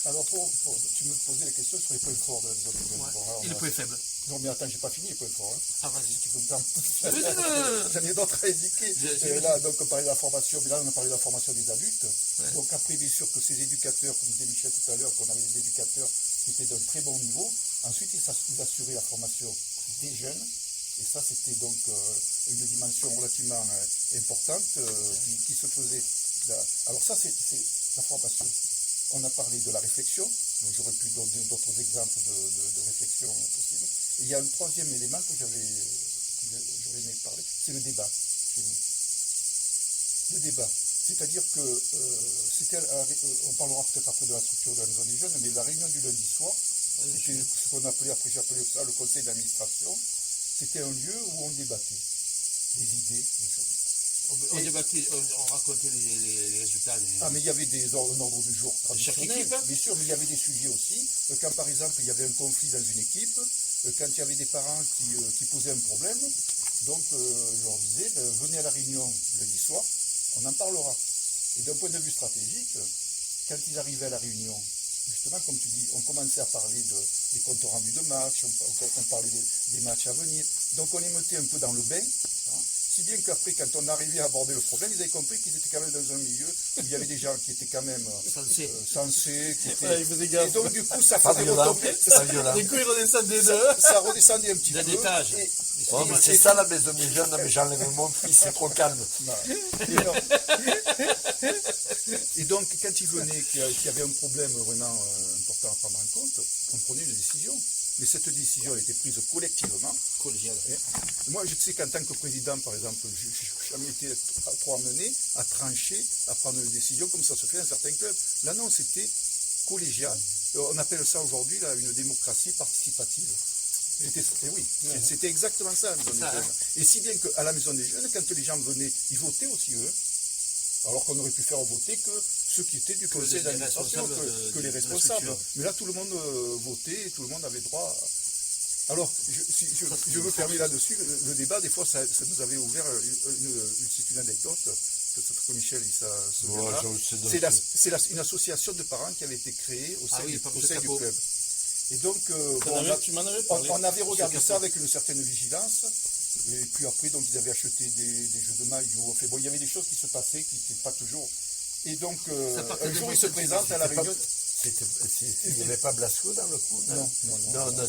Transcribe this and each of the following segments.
Alors, tu me posais la question sur les points forts de la zone de Ouais. Bon, Et les points faibles. non, mais attends, j'ai pas fini les points forts. Hein. Ah, vas-y. Tu peux me permettre. J'en ai d'autres à indiquer. Là, donc, on parlait de la formation, mais là, on a parlé de la formation des adultes. Ouais. Donc, après, bien sûr, que ces éducateurs, comme disait Michel tout à l'heure, qu'on avait des éducateurs qui étaient d'un très bon niveau. Ensuite, ils assuraient la formation des jeunes. Et ça, c'était donc une dimension relativement importante qui se faisait. Alors ça, c'est la formation. On a parlé de la réflexion. Donc j'aurais pu donner d'autres exemples de réflexion possibles. Et il y a un troisième élément que j'aurais aimé parler, c'est le débat chez nous. Le débat. C'est-à-dire que on parlera peut-être après de la structure de la maison des jeunes, mais la réunion du lundi soir, c'était ce qu'on appelait, après j'ai appelé ça le conseil d'administration. C'était un lieu où on débattait des idées, des choses. On débattait, on racontait les résultats. Ah, mais il y avait un ordre du jour traditionnel, équipe, hein. bien sûr, mais il y avait des sujets aussi. Quand par exemple il y avait un conflit dans une équipe, quand il y avait des parents qui posaient un problème, donc je leur disais, venez à la réunion lundi soir, on en parlera. Et d'un point de vue stratégique, quand ils arrivaient à la réunion, justement, comme tu dis, on commençait à parler des comptes rendus de matchs, on parlait des matchs à venir. Donc on les mettait un peu dans le bain, hein, si bien qu'après, quand on arrivait à aborder le problème, ils avaient compris qu'ils étaient quand même dans un milieu où il y avait des gens qui étaient quand même sensés, qui étaient... Ouais, ils faisaient gaffe. Et donc du coup, ça faisait retomber. Du coup, ils redescendaient deux. Ça redescendait un petit peu. étages. Oh, mais c'est ça la maison des jeunes, mais j'enlève mon fils, c'est trop calme. Et donc, quand il venait, qu'il y avait un problème vraiment important à prendre en compte, on prenait une décision. Mais cette décision a été prise collectivement. Collégial. Moi, je sais qu'en tant que président, par exemple, je n'ai jamais été trop amené à trancher, à prendre une décision comme ça se fait dans certains clubs. Là, non, c'était collégial. On appelle ça aujourd'hui une démocratie participative. C'était exactement ça, la Maison des Jeunes. Et si bien qu'à la Maison des Jeunes, quand les gens venaient, ils votaient aussi eux. Alors qu'on aurait pu faire voter que ceux qui étaient du conseil d'administration, que les responsables. Mais là, tout le monde votait et tout le monde avait droit. Alors, je me permets là-dessus, le débat, des fois, ça nous avait ouvert, c'est une anecdote, peut-être que Michel, ça se souviendra. C'est une association de parents qui avait été créée au sein du club. Et donc, on avait regardé ça avec une certaine vigilance. Et puis après, donc, ils avaient acheté des jeux de maillots. Enfin, bon, il y avait des choses qui se passaient qui n'étaient pas toujours. Et donc, un jour, ils se présentent à la réunion. Il n'y avait pas Blasco dans le coup? Non,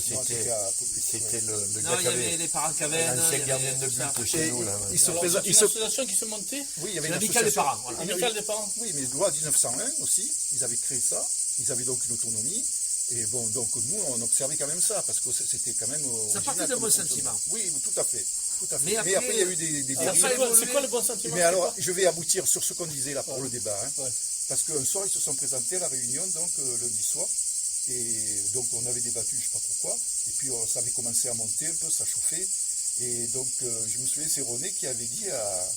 c'était le gars qui avait les parents qui avaient l'ancien gardien de but de chez nous. C'est une association qui se montait. Oui, il y avait une association des parents. Amicale des parents. Oui, mais loi 1901 aussi, ils avaient créé ça. Ils avaient donc une autonomie. Et bon, donc nous, on observait quand même ça, parce que c'était quand même... Ça partait d'un bon sentiment. Oui, tout à fait. Mais après, il y a eu des dérives. C'est quoi le bon sentiment? Mais alors, je vais aboutir sur ce qu'on disait là pour le débat. Hein, parce qu'un soir, ils se sont présentés à la réunion, donc lundi soir. Et donc, on avait débattu, je ne sais pas pourquoi. Et puis, ça avait commencé à monter un peu, ça chauffait. Et donc, je me souviens, c'est René qui avait dit à...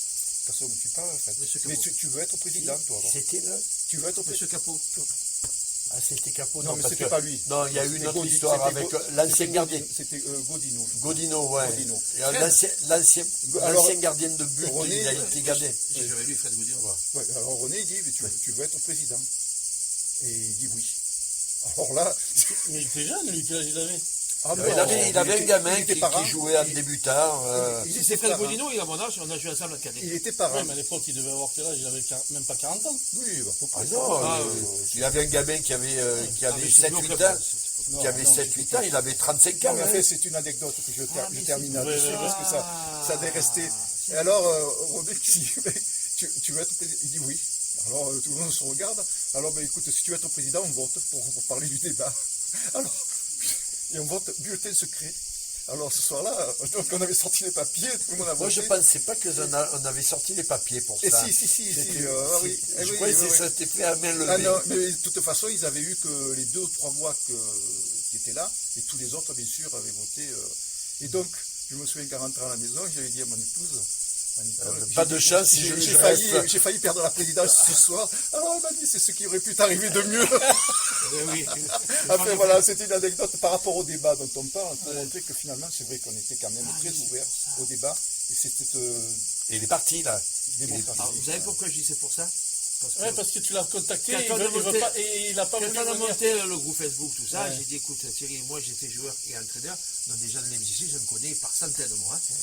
Personne ne tu parles, en fait. Mais tu veux être président, toi, alors. C'était là. Tu veux être président. Monsieur Capot. Ah, c'était Capot. Non, mais c'était pas lui. Non, il y a eu une autre histoire avec l'ancien gardien. C'était Godino. Godino, ouais. L'ancien gardien de but, il a été gardé. J'avais lu Fred Godino. Ouais, alors René, il dit, tu veux être président? Et il dit oui. Alors là... Mais il était jeune, lui, quel âge il avait? Ah, il avait un gamin qui jouait en débutant. C'est Fred Godino, il a mon âge, on a joué ensemble à cadet. Il était parent. Oui, mais à l'époque, il devait avoir quel âge? Il avait même pas 40 ans. Oui, à peu près. Il avait un gamin qui avait 7-8 ans. Qui avait 7-8 ans, il avait 35 ans. En fait, c'est une anecdote que je termine là-dessus, parce que ça devait rester. Et alors, Robin dit, tu veux être président? Il dit oui. Alors, tout le monde se regarde. Alors, écoute, si tu veux être président, on vote pour parler du débat. Alors, et on vote bulletin secret. Alors ce soir-là, donc on avait sorti les papiers, tout le monde a voté. Moi je ne pensais pas qu'on avait sorti les papiers pour ça. Et si. Oui. Je croyais que ça s'était fait à main levée. Ah non, mais de toute façon, ils avaient eu que les 2 ou 3 voix qui étaient là, et tous les autres, bien sûr, avaient voté. Et donc, je me souviens qu'en rentrant à la maison, j'avais dit à mon épouse, pas de chance si je reste. J'ai failli perdre la présidence ce soir. Alors elle m'a dit, c'est ce qui aurait pu t'arriver de mieux. Oui. Enfin voilà, c'était une anecdote par rapport au débat dont on parle, pour montrer que finalement, c'est vrai qu'on était quand même très ouverts au débat. Et c'était... Et il est parti là. Alors, vous savez pourquoi je dis c'est pour ça? Ouais, parce que tu l'as contacté, Quand il on a veut monté- pas, et il n'a pas Quand voulu on a venir. monté le groupe Facebook, tout ça, Ouais. j'ai dit, écoute, Thierry, moi j'étais joueur et entraîneur, donc des gens de l'MJC, je me connais par centaines de moi. Hein.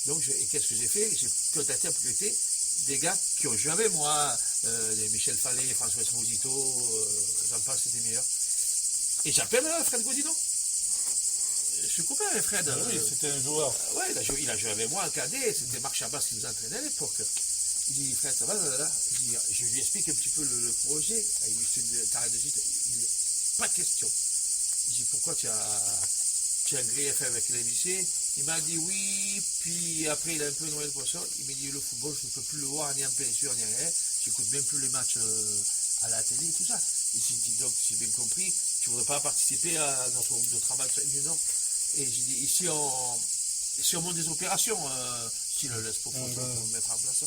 Donc, et qu'est-ce que j'ai fait? J'ai contacté en priorité des gars qui ont joué avec moi, les Michel Fallet, François Esposito, j'en passe, c'est des meilleurs. Et j'appelle Fred Godino. Je suis copain avec Fred. Ah oui, c'était un joueur. Ouais, il a joué avec moi en cadet, c'était Marc Chabas qui nous entraînait à l'époque. Il dit, Fred, ça va, là. Je lui explique un petit peu le projet. Il dit, t'arrêtes de dire, il dit, pas de question. Je dis, pourquoi tu as grillé avec les lycées? Il m'a dit oui, puis après il a un peu noyé le poisson. Il m'a dit, le football, je ne peux plus le voir ni en peinture ni rien. J'écoute même plus les matchs à la télé et tout ça. Et j'ai dit, donc, si j'ai bien compris, tu ne voudrais pas participer à notre groupe de travail du Nord. Et j'ai dit, ici on monte des opérations, si le laisse pour mettre en place.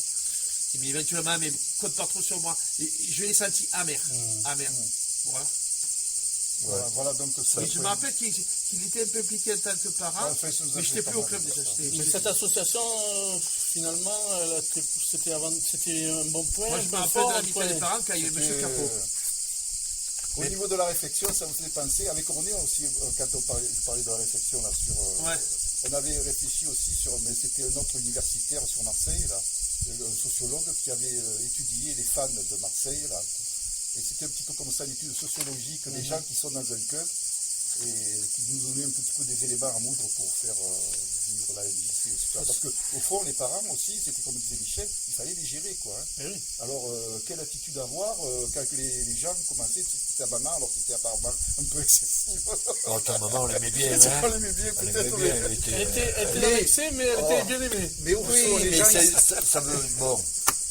Il m'a dit, éventuellement, mais compte pas trop sur moi. Et je l'ai senti amer. Voilà. Voilà donc ça. Oui, je me rappelle qu'il était un peu impliqué en tant que parent, Enfin, ça nous a mais je fait n'étais pas plus au mal, club déjà. ça. Mais cette association, finalement, c'était un bon point. Moi, je me rappelle de la mi-temps des parents quand il y avait M. Capot. Au niveau de la réflexion, ça vous fait penser, avec René aussi, quand je parlais de la réflexion là, sur. Ouais. On avait réfléchi aussi sur, mais c'était un autre universitaire sur Marseille, là, un sociologue qui avait étudié les fans de Marseille, là. Et c'était un petit peu comme ça, une étude sociologique des gens qui sont dans un club et qui nous donnaient un petit peu des éléments à moudre pour faire vivre la MJC aussi. Parce qu'au fond, les parents aussi, c'était comme disait Michel, il fallait les gérer, quoi. Hein. Eh oui. Alors, quelle attitude avoir quand les gens commençaient, c'était ta maman, alors que c'était apparemment un peu excessif. Alors ta maman, on l'aimait bien, On hein. l'aimait bien, Elle peut-être. aimait bien, Mais, elle Elle était... était dans l'excès, mais elle était bien aimée. mais au fond, Oui, les mais gens, ça veut... Bon,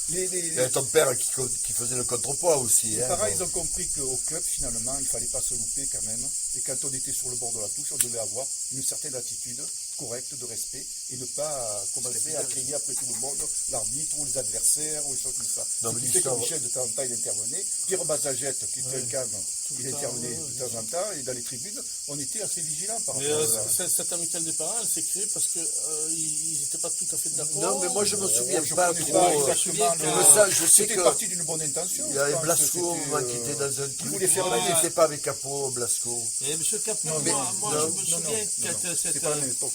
il y les avait ton père qui faisait le contrepoids aussi. les Hein, parents, bon. ils ont compris qu'au club, finalement, il ne fallait pas se louper quand même. Et quand on était sur le bord de la touche, on devait avoir une certaine attitude correcte, de respect, et ne pas commencer à crier après tout le monde, l'arbitre ou les adversaires, ou des choses comme ça. Non, Ce mais qui fait que l'histoire- Michel, de temps en temps, il intervenait. Pierre Bazagette, qui était un calme, il intervenait de temps en temps. Et dans les tribunes, on était assez vigilants par Mais rapport à ça. cette amicale des parents, elle s'est créée parce qu'ils n'étaient pas tout à fait d'accord. Non, mais moi je me souviens Je pas connais trop. pas souviens exactement. que- Mais ça, je sais C'était que parti d'une bonne intention. il y avait je pense. Blasco C'était, qui était dans un il truc. voulait faire Il la n'était pas avec Capot, Blasco. Et M. Capot, Non, mais- moi non, je me souviens quand c'est pas la même époque.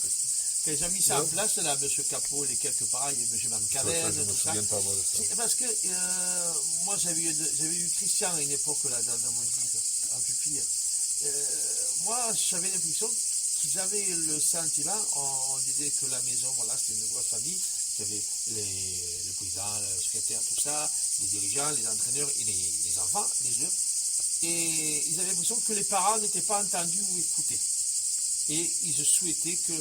quand j'ai mis ça en place, là, M. Capot, les quelques pareils, M. Van Ça, Calen, je me tout ça. souviens pas moi de ça. C'est parce que moi j'avais eu Christian à une époque là dans mon équipe, en pupille. Moi j'avais l'impression qu'ils avaient le sentiment, on disait que la maison, voilà, c'était une grosse famille, il y avait le président, le secrétaire, tout ça, les dirigeants, les entraîneurs et les enfants, les jeunes. Et ils avaient l'impression que les parents n'étaient pas entendus ou écoutés. Et ils souhaitaient que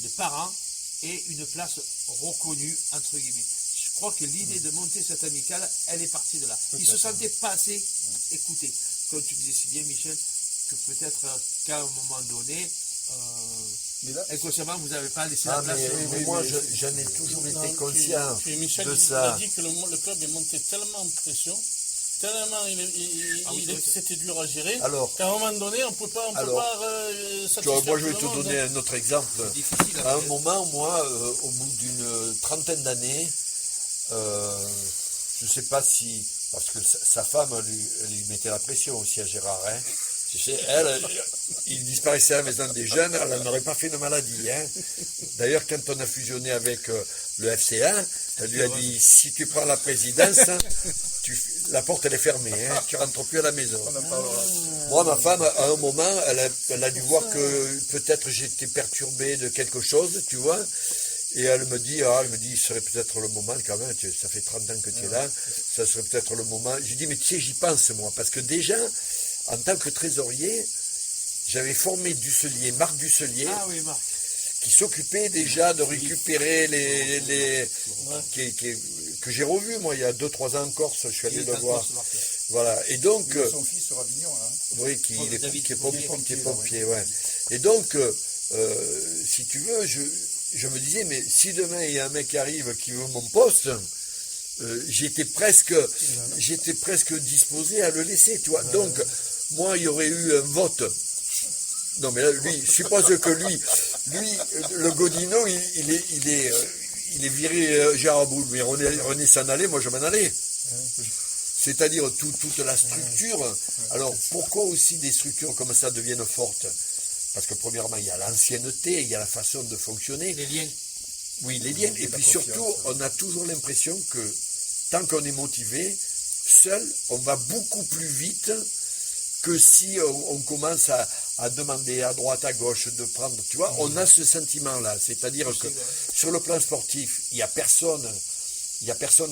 les parents aient une place reconnue, entre guillemets. Je crois que l'idée de monter cette amicale, elle est partie de là. Ils ne se sentaient pas assez écoutés. Comme tu disais si bien, Michel, que peut-être qu'à un moment donné, Mais là, inconsciemment, vous n'avez pas laissé Ah, la place. mais moi j'en ai toujours été conscient Puis Michel de il ça. a dit que le club est monté tellement de pression, tellement c'était dur à gérer, Alors, qu'à un moment donné, on ne peut pas alors, satisfaire Tu vois, moi, je vais tout te le monde, donner hein. un autre exemple. C'est difficile. À un après. moment, moi, au bout d'une trentaine d'années, je ne sais pas si... Parce que sa femme lui mettait la pression aussi à Gérard. Hein. Tu sais, il disparaissait à la maison des jeunes, elle n'aurait pas fait de maladie. Hein. D'ailleurs, quand on a fusionné avec le FC1, elle lui a dit, si tu prends la présidence, la porte elle est fermée, hein, tu ne rentres plus à la maison. on en parlera. Moi, ma femme, à un moment, elle a dû voir que peut-être j'étais perturbé de quelque chose, tu vois. Et elle me dit, il serait peut-être le moment quand même, ça fait 30 ans que tu es là, ça serait peut-être le moment. J'ai dit, mais tu sais, j'y pense moi, parce que déjà, en tant que trésorier, j'avais formé Dusselier, Marc Dusselier, Ah oui, Marc. qui s'occupait déjà de récupérer que j'ai revu, moi, il y a 2-3 ans en Corse, je suis allé le voir. Voilà, et donc... Il a son fils sur Avignon, là. Oui, qui est David pompier, ouais. Et donc, si tu veux, je me disais, mais si demain il y a un mec qui arrive qui veut mon poste, j'étais presque disposé à le laisser, tu vois. Donc, moi, il y aurait eu un vote. Non, mais là, lui, suppose que lui, le Godino, il est viré Gérard Boul, mais René s'en allait, moi je m'en allais. C'est-à-dire toute la structure. Alors, pourquoi aussi des structures comme ça deviennent fortes? Parce que premièrement, il y a l'ancienneté, il y a la façon de fonctionner. Les liens. Oui, les liens. Et puis surtout, on a toujours l'impression que tant qu'on est motivé, seul, on va beaucoup plus vite que si on commence à demander à droite, à gauche, de prendre. Tu vois, on a ce sentiment-là. C'est-à-dire que sur le plan sportif, il n'y a personne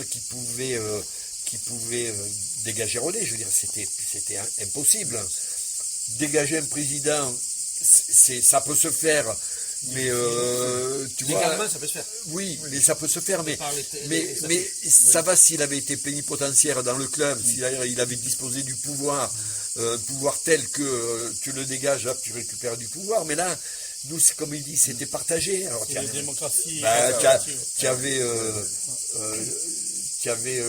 qui pouvait dégager René. Je veux dire, c'était impossible. Dégager un président, ça peut se faire, mais tu vois. Légalement, ça peut se faire. Oui, mais ça peut se faire, mais mais ça va s'il avait été plénipotentiaire dans le club, s'il avait disposé du pouvoir, un pouvoir tel que tu le dégages, là, tu récupères du pouvoir. Mais là, nous, comme il dit, c'était partagé. Alors, C'est la démocratie. tu avais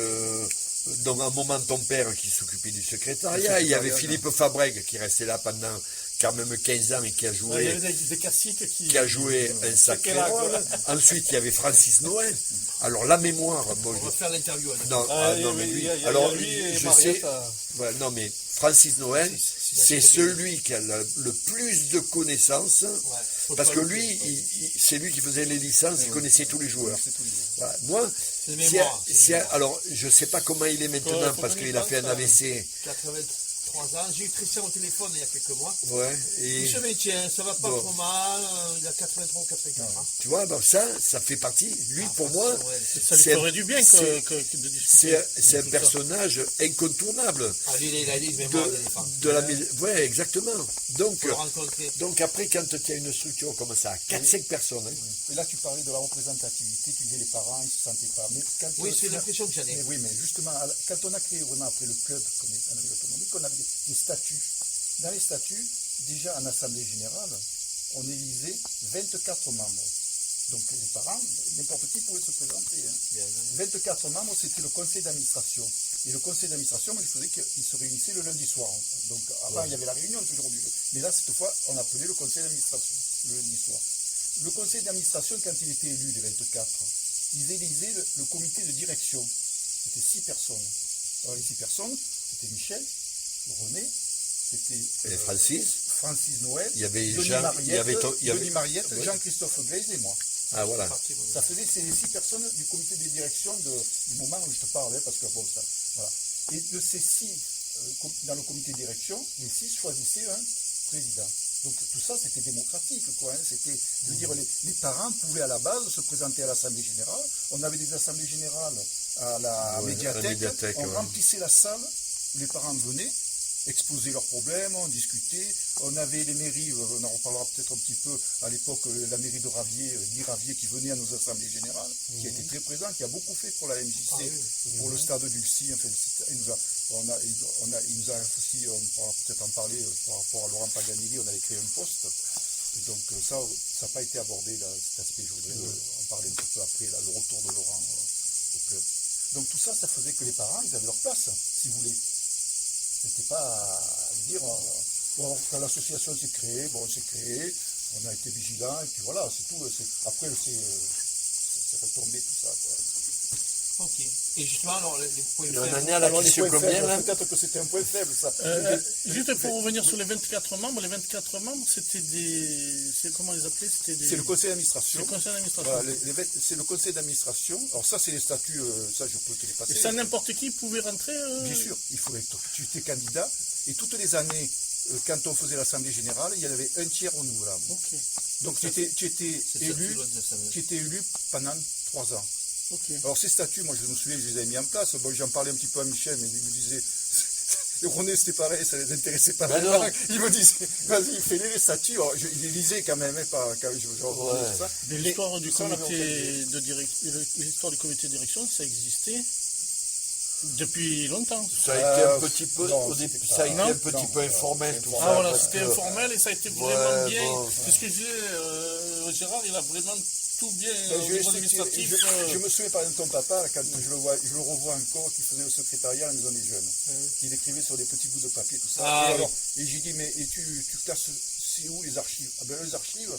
dans un moment ton père qui s'occupait du secrétariat, il y avait Philippe Fabrègue qui restait là pendant quand même 15 ans et qui a joué, Il y avait des caciques qui a joué un sacré rôle. Ensuite, il y avait Francis Noël. Alors, la mémoire... Bon, on va faire l'interview. non, mais lui... Alors, je sais... Ouais, non, mais Francis Noël, c'est celui qui a le plus de connaissances, parce que lui, c'est lui qui faisait les licences, il connaissait tous les joueurs. Voilà. Moi, alors, je ne sais pas comment il est maintenant, parce qu'il a fait un AVC. 83 ans, j'ai eu Christian au téléphone il y a quelques mois. Ouais, et... Il se maintient, ça va pas trop mal, il a 83 ou 84 ans. Tu vois, ben ça fait partie, lui, pour moi, ça lui ferait du bien de discuter. C'est un personnage incontournable. Ah, lui, il a une mémoire d'éléphant. Ouais, exactement. Donc après, quand tu as une structure comme ça, 4-5 personnes. Et là, tu parlais de la représentativité, tu disais les parents, ils ne se sentaient pas. Mais oui, c'est l'impression que j'en ai. Oui, mais justement, quand on a créé vraiment après le club, comme on avait des statuts. Dans les statuts, déjà en assemblée générale, on élisait 24 membres. Donc les parents, n'importe qui pouvait se présenter. 24 membres, c'était le conseil d'administration. Et le conseil d'administration, je faisais qu'il se réunissait le lundi soir. Donc avant, il y avait la réunion toujours. Mais là, cette fois, on appelait le conseil d'administration, le lundi soir. Le conseil d'administration, quand il était élu, les 24, ils élisaient le comité de direction. C'était 6 personnes. Alors les 6 personnes, c'était Michel, René, c'était Francis Noël, il y avait Denis Mariette, Jean-Christophe Glaise et moi. Ah voilà. Ça faisait ces 6 personnes du comité de direction du moment où je te parlais, parce que bon, ça, voilà. Et de ces 6, dans le comité de direction, les 6 choisissaient un président. Donc tout ça, c'était démocratique, quoi. Hein. C'était, je veux dire, les parents pouvaient à la base se présenter à l'Assemblée générale. On avait des assemblées générales à la médiathèque. On remplissait la salle, les parents venaient exposer leurs problèmes, on discutait. On avait les mairies, on en reparlera peut-être un petit peu, à l'époque, la mairie de Ravier, Guy Ravier, qui venait à nos assemblées générales, qui a été très présent, qui a beaucoup fait pour la MJC, pour le stade d'Ulcy. Enfin, il nous a aussi, on pourra peut-être en parler par rapport à Laurent Paganelli, on avait créé un poste. Et donc ça n'a pas été abordé, là, cet aspect. Je voudrais en parler un petit peu après, là, le retour de Laurent au club. Donc tout ça, ça faisait que les parents, ils avaient leur place, si vous voulez. C'était pas à dire, bon, quand l'association s'est créée, on a été vigilants, et puis voilà, c'est tout. Après, c'est retombé tout ça, quoi. Ok. Et justement, alors, les points faibles. On en est à la question combien, là? Peut-être que c'était un point faible, ça. Juste pour revenir sur les 24 membres, c'était comment les appeler? C'est le conseil d'administration. Le conseil d'administration. Voilà, c'est le conseil d'administration. Alors ça, c'est les statuts, ça, je peux te les passer. Et ça, n'importe qui pouvait rentrer Bien sûr, il faut être. Tu étais candidat, et toutes les années, quand on faisait l'Assemblée générale, il y avait un tiers renouvelable. Okay. Donc tu étais élu pendant 3 ans. Okay. Alors ces statuts, moi je me souviens, je les avais mis en place. Bon, j'en parlais un petit peu à Michel, mais il me disait, et René c'était pareil, ça les intéressait pas. Il me disait, vas-y, fais-les les statuts. Alors, je les lisais quand même, ça. Mais l'histoire du comité de direction, ça existait depuis longtemps. Ça a été un petit peu, un petit peu informel tout ça. Ah voilà, c'était informel et ça a été vraiment bien. C'est ce que je disais, Gérard, il a vraiment tout bien administratif. Je me souviens par exemple de ton papa, quand je le revois encore, qui faisait le secrétariat à la maison des jeunes, qui écrivait sur des petits bouts de papier, tout ça. Et j'ai dit, mais tu classes, c'est où les archives? Ah ben les archives,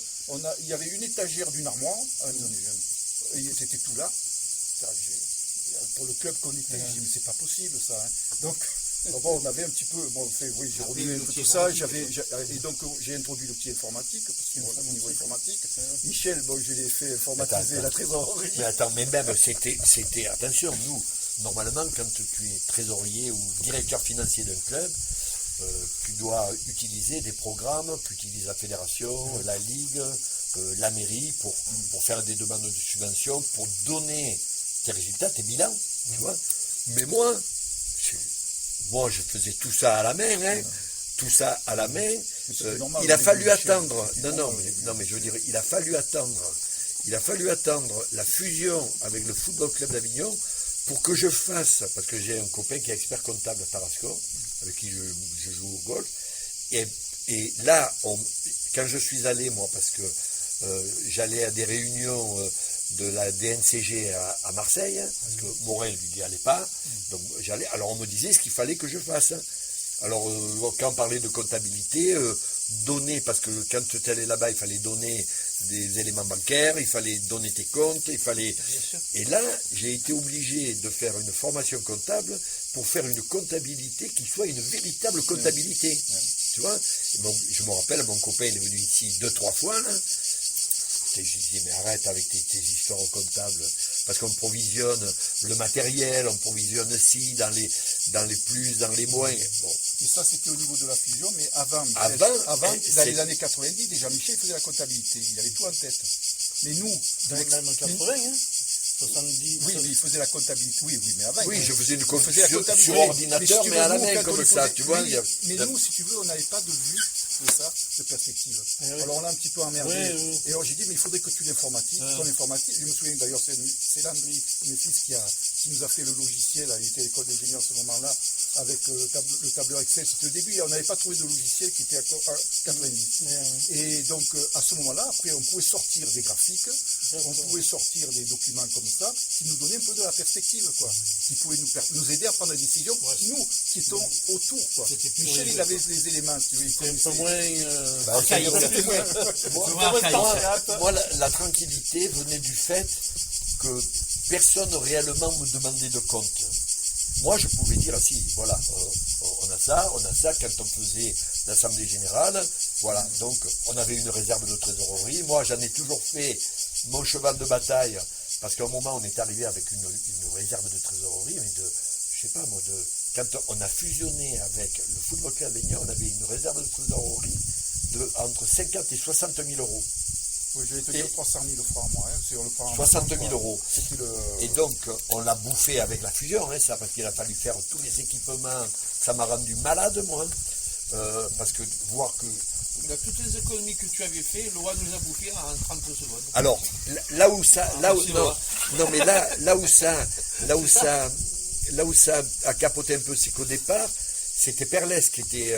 il y avait une étagère d'une armoire à la maison des jeunes. Et c'était tout là. pour le club qu'on était, j'ai dit, mais c'est pas possible ça. Hein. Donc, bon, on avait un petit peu, bon, fait, oui, j'ai revu un peu tout ça, et donc j'ai introduit l'outil informatique, parce que au niveau informatique, Michel, bon, je l'ai fait informatiser la trésorerie. Mais attends, mais même, c'était, attention, nous, normalement, quand tu es trésorier ou directeur financier d'un club, tu dois utiliser des programmes qu'utilise la fédération, la ligue, la mairie pour faire des demandes de subventions, pour donner tes résultats, tes bilans, tu vois. Mais moi, je faisais tout ça à la main, hein, tout ça à la main. Normal, il a fallu attendre, non mais je veux dire, il a fallu attendre la fusion avec le Football Club d'Avignon pour que je fasse, parce que j'ai un copain qui est expert comptable à Tarascon, avec qui je joue au golf, et là, quand je suis allé, moi, parce que j'allais à des réunions de la DNCG à Marseille, hein, parce que Morin lui n'y allait pas, donc j'allais, alors on me disait ce qu'il fallait que je fasse. Hein. Alors quand on parlait de comptabilité, donner, parce que quand tu allais là-bas, il fallait donner des éléments bancaires, il fallait donner tes comptes, il fallait... Et là, j'ai été obligé de faire une formation comptable pour faire une comptabilité qui soit une véritable comptabilité. Tu vois, je me rappelle, mon copain il est venu ici 2-3 fois, là. Je dis, mais arrête avec tes histoires comptables, parce qu'on provisionne le matériel, on provisionne dans les plus, dans les moins. Bon. Et ça, c'était au niveau de la fusion, mais avant dans les années 90, déjà Michel faisait la comptabilité, il avait tout en tête. Mais nous, dans les années 80, hein 70. Oui, il faisait la comptabilité. Oui, mais avant. Oui, je faisais une comptabilité sur ordinateur, mais à la main, comme ça, tu vois. Mais nous, si tu veux, on n'avait pas de vue de ça, de perspective. Alors on l'a un petit peu emmerdé. Et alors j'ai dit, mais il faudrait que tu l'informatiques. Je me souviens d'ailleurs, c'est Landry, mes fils, qui nous a fait le logiciel. Il était à l'école d'ingénieur à ce moment-là, avec le tableur Excel. C'était le début, on n'avait pas trouvé de logiciel qui était à 90. Et donc, à ce moment-là, après, on pouvait sortir des graphiques, on pouvait sortir des documents comme ça, qui nous donnaient un peu de la perspective, quoi. Qui pouvaient nous aider à prendre des décisions, nous, qui étions autour, quoi. Michel, il avait les éléments, tu vois. C'est un peu moins... Moi, la tranquillité venait du fait que personne réellement me demandait de compte. Moi, je pouvais dire, si, voilà, on a ça, quand on faisait l'Assemblée Générale, voilà, donc on avait une réserve de trésorerie. Moi, j'en ai toujours fait mon cheval de bataille, parce qu'à un moment, on est arrivé avec une réserve de trésorerie, mais quand on a fusionné avec le Football Club d'Avignon, on avait une réserve de trésorerie entre 50 et 60 000 euros. Oui, je vais te dire 300 000 francs, moi. Hein, sur le 60 000 euros. Et donc, on l'a bouffé avec la fusion, hein, ça, parce qu'il a fallu faire tous les équipements. Ça m'a rendu malade, moi. Parce que voir que... Toutes les économies que tu avais fait, Loa nous a bouffé en 30 secondes. Alors, là où ça a capoté un peu, c'est qu'au départ, c'était Perles qui était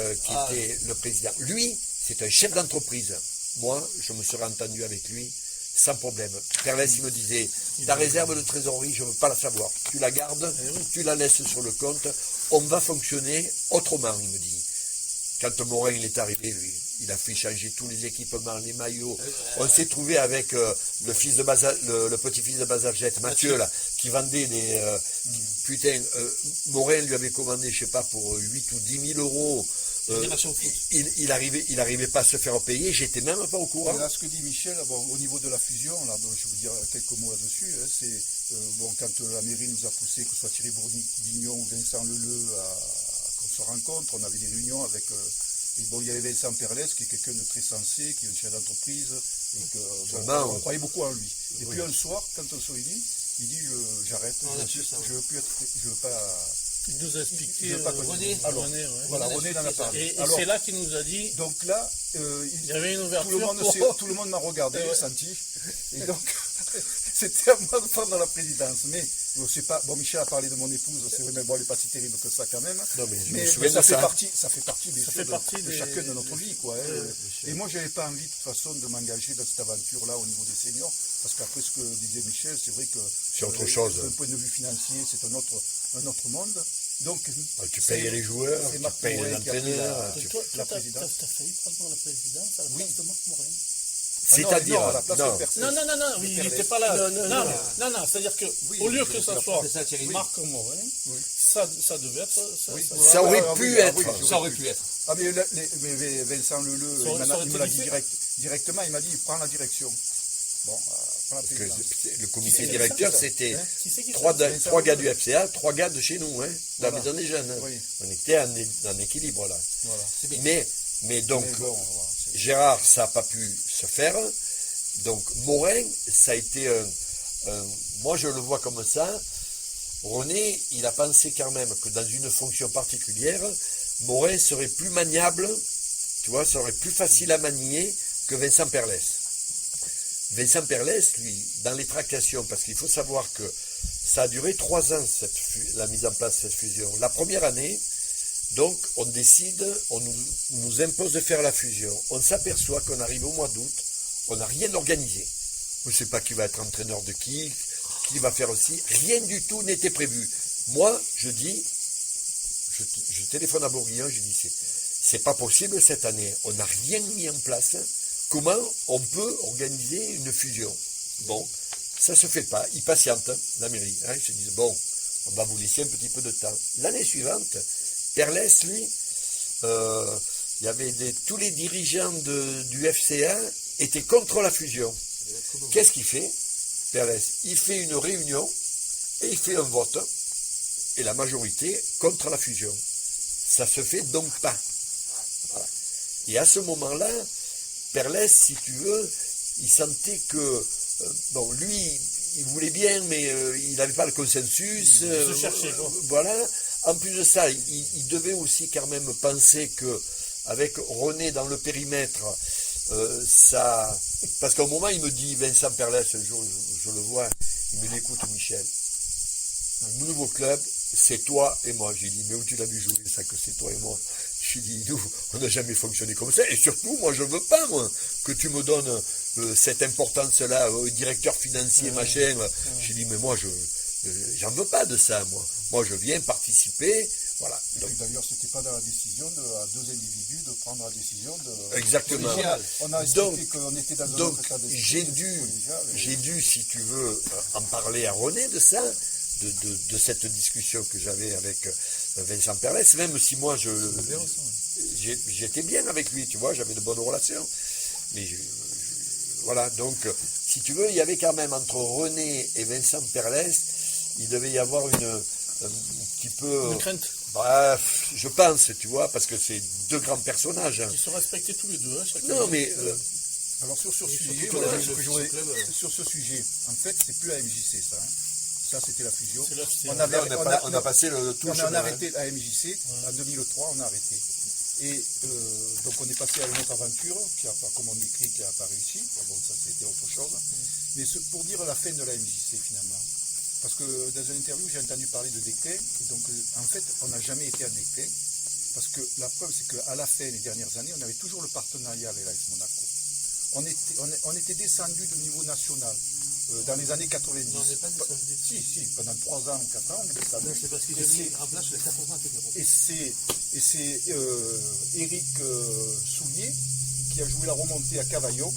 le président. Lui, c'est un chef d'entreprise. Moi, je me serais entendu avec lui sans problème. Perles, il me disait, ta réserve de trésorerie, je ne veux pas la savoir. Tu la gardes, tu la laisses sur le compte, on va fonctionner autrement, il me dit. Quand Morin il est arrivé, lui, il a fait changer tous les équipements, les maillots. On s'est trouvé avec le petit-fils de Bazargette, Mathieu, là, qui vendait des... Morin lui avait commandé, je ne sais pas, pour 8 ou 10 000 euros. Il arrivait pas à se faire payer, j'étais même pas au courant. Et là, ce que dit Michel, au niveau de la fusion, là, je veux dire quelques mots là-dessus, hein, c'est quand la mairie nous a poussé, que ce soit Thierry Bourdignon ou Vincent Leleu, qu'on se rencontre, on avait des réunions avec... il y avait Vincent Perles, qui est quelqu'un de très sensé, qui est un chef d'entreprise, et on croyait beaucoup en lui. Et puis un soir, quand on se réunit, il dit j'arrête, je veux pas... Il nous a expliqué René. René dans la parole. Et c'est là qu'il nous a dit. Donc là, il y avait une ouverture. Tout le monde m'a regardé, senti. Et donc, c'était à moi de prendre la présidence. Mais c'est pas. Bon, Michel a parlé de mon épouse, c'est vrai, mais bon, elle n'est pas si terrible que ça quand même. Non, mais ça fait partie de chacun de notre vie, quoi. Et moi, je n'avais pas envie de toute façon de m'engager dans cette aventure-là au niveau des seniors, parce qu'après ce que disait Michel, c'est vrai que c'est autre chose. D'un point de vue financier, c'est un autre monde. Donc, tu payes les joueurs, tu payes les entraîneurs. La présidence. Tu as failli prendre la présidence à la place de Marc Morin. C'est-à-dire, à la place non. de Percès. Non, il n'était pas là. Non. C'est-à-dire que Oui, au lieu je que ça suis soit C'est ça, Thierry. Marc Morin, Oui. ça devait être. Ça aurait Ah, pu oui, ah, être. oui, Ça aurait pu être. Ah, mais, mais Vincent Leleu, Ça aurait il me l'a été dit difficile. directement, il m'a dit, prends la direction. Bon, prends la Parce que présidence. le comité C'est directeur, ça, c'était hein. Qui c'est qui trois fait ça gars du FCA, 3 gars de chez nous, hein, dans la Voilà. maison des jeunes. Hein. Oui. On était en équilibre là. Voilà. C'est bien. Mais donc, Mais bon, voilà, c'est- Gérard, ça n'a pas pu se faire. Donc, Morin, ça a été moi, je le vois comme ça. René, il a pensé quand même que dans une fonction particulière, Morin serait plus maniable, tu vois, serait plus facile à manier que Vincent Perlès. Vincent Perlès, lui, dans les tractations, parce qu'il faut savoir que ça a duré 3 ans, la mise en place de cette fusion. La première année, donc, on décide, on nous impose de faire la fusion. On s'aperçoit qu'on arrive au mois d'août, on n'a rien organisé. On ne sait pas qui va être entraîneur de qui va faire aussi. Rien du tout n'était prévu. Moi, je dis, je téléphone à Bourguignon, je dis, c'est pas possible cette année. On n'a rien mis en place. Comment on peut organiser une fusion? Bon, ça se fait pas. Ils patientent, la mairie. Hein. Ils se disent, bon, on va vous laisser un petit peu de temps. L'année suivante, Perlès, lui, il y avait tous les dirigeants du FCA étaient contre la fusion. Qu'est-ce qu'il fait, Perlès? Il fait une réunion et il fait un vote. Et la majorité contre la fusion. Ça se fait donc pas. Voilà. Et à ce moment-là, Perlès, si tu veux, il sentait que, bon, lui, il voulait bien, mais il n'avait pas le consensus. Se cherchait, quoi. Voilà. En plus de ça, il devait aussi quand même penser que, avec René dans le périmètre, ça. Parce qu'à un moment, il me dit, Vincent Perlès, je le vois, il me dit, écoute, Michel, un nouveau club, c'est toi et moi. J'ai dit, mais où tu l'as vu jouer ça, que c'est toi et moi? J'ai dit, nous, on n'a jamais fonctionné comme ça. Et surtout, moi, je ne veux pas, moi, que tu me donnes cette importance-là, au directeur financier, machin. J'ai dit, mais moi, j'en veux pas de ça, moi. Moi, je viens participer. Voilà. Et puis d'ailleurs, ce n'était pas dans la décision à 2 individus de prendre la décision de. Exactement. Collégial. On a expliqué qu'on était dans un Donc, autre état d'esprit, j'ai collégial, et- dû, si tu veux, en parler à René de ça, de cette discussion que j'avais avec Vincent Perlès, même si moi, j'étais bien avec lui, tu vois, j'avais de bonnes relations. Mais voilà, donc, si tu veux, il y avait quand même entre René et Vincent Perlès, il devait y avoir un petit peu. Une crainte. Bref, je pense, tu vois, parce que c'est 2 grands personnages. Hein. Ils se respectaient tous les deux. Hein, chacun. Non, mais Alors sur ce sujet, surtout voilà, le ce que je voulais- club, sur ce sujet, en fait, c'est plus la MJC ça. Hein. Ça, c'était la fusion. C'est la fusion. On avait- on a passé tout on le chemin. a arrêté la MJC en 2003, on a arrêté. Et donc on est passé à une autre aventure qui a pas, comme on écrit, qui n'a pas réussi. Bon, ça c'était autre chose. Mais pour dire la fin de la MJC finalement. Parce que dans une interview, j'ai entendu parler de déclin. Et donc en fait, on n'a jamais été en déclin. Parce que la preuve, c'est qu'à la fin des dernières années, on avait toujours le partenariat avec l'AS Monaco. On était descendu du niveau national dans les années 90. Non, on n'est pas descendu. Si, pendant 3 ans, 4 ans, on est descendu. Non, c'est parce qu'il a mis en place le 80 avec le groupe. Et c'est Éric Soulier qui a joué la remontée à Cavaillon.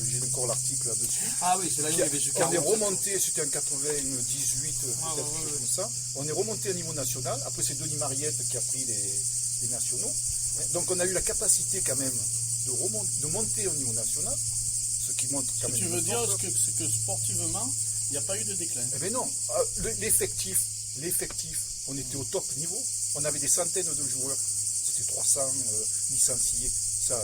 J'ai encore l'article là-dessus. Ah oui, c'est là où il y avait ce On est 40. remonté, c'était en 98, peut-être ouais, quelque chose ouais. comme ça. On est remonté au niveau national. Après, c'est Denis Mariette qui a pris les nationaux. Donc, on a eu la capacité quand même de monter au niveau national. Ce qui montre quand Ce que même. tu veux une dire, force. c'est que sportivement, il n'y a pas eu de déclin. Eh bien non, l'effectif, on était au top niveau. On avait des centaines de joueurs. C'était 300 licenciés. Ça,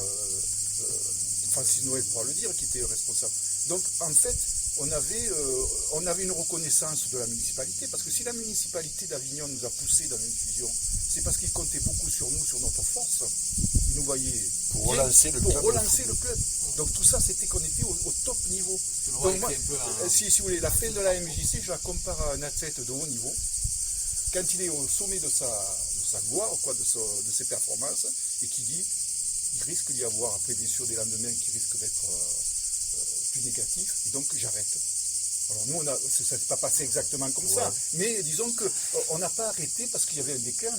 Francis Noël pourra le dire, qui était responsable. Donc, en fait, on avait une reconnaissance de la municipalité, parce que si la municipalité d'Avignon nous a poussés dans une fusion, c'est parce qu'ils comptaient beaucoup sur nous, sur notre force. Ils nous voyaient Pour bien relancer le pour club. relancer le club. Donc tout ça, c'était qu'on était au top niveau. Tu le vois, Donc moi, il était un peu si vous voulez, la fin de la MJC, je la compare à un athlète de haut niveau. Quand il est au sommet de sa gloire, quoi, de ses performances, et qui dit, il risque d'y avoir après bien sûr des lendemains qui risquent d'être plus négatifs, et donc j'arrête. Alors nous, ça ne s'est pas passé exactement comme ça, mais disons qu'on n'a pas arrêté parce qu'il y avait un déclin.